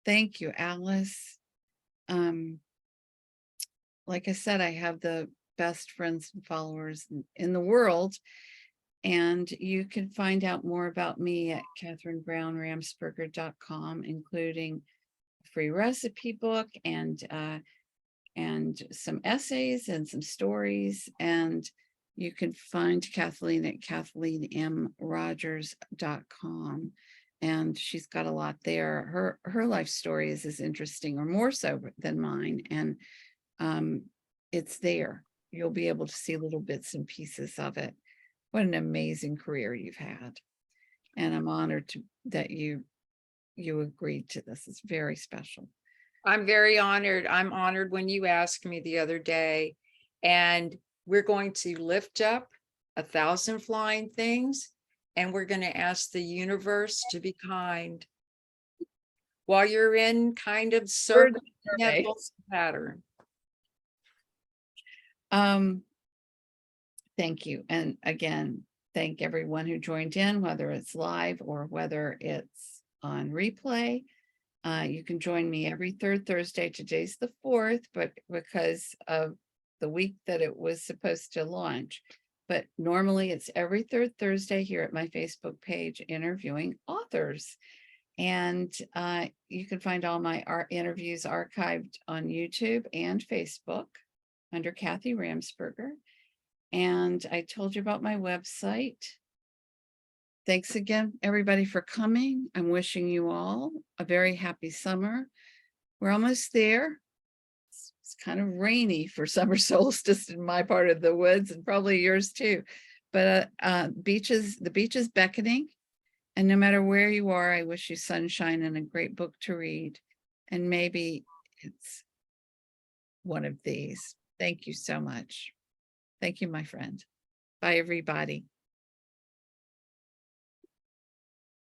Thank you, Alice. Like I said, I have the best friends and followers in the world. And you can find out more about me at katherinebrownramsperger.com, including a free recipe book and some essays and some stories. And you can find Kathleen at KathleenM.Rodgers.com. And she's got a lot there. Her life story is as interesting or more so than mine. And it's there. You'll be able to see little bits and pieces of it. What an amazing career you've had. And I'm honored that you agreed to this. It's very special. I'm very honored. I'm honored when you asked me the other day, and we're going to lift up 1,000 flying things, and we're going to ask the universe to be kind while you're in kind of circle pattern. Thank you. And again, thank everyone who joined in, whether it's live or whether it's on replay. You can join me every 3rd Thursday. Today's the 4th, but because of the week that it was supposed to launch. But normally it's every 3rd Thursday here at my Facebook page, interviewing authors. And you can find all my interviews archived on YouTube and Facebook under Kathy Ramsperger. And I told you about my website. Thanks again, everybody, for coming. I'm wishing you all a very happy summer. We're almost there. It's kind of rainy for summer solstice in my part of the woods and probably yours too. But the beach is beckoning. And no matter where you are, I wish you sunshine and a great book to read. And maybe it's one of these. Thank you so much. Thank you, my friend. Bye, everybody.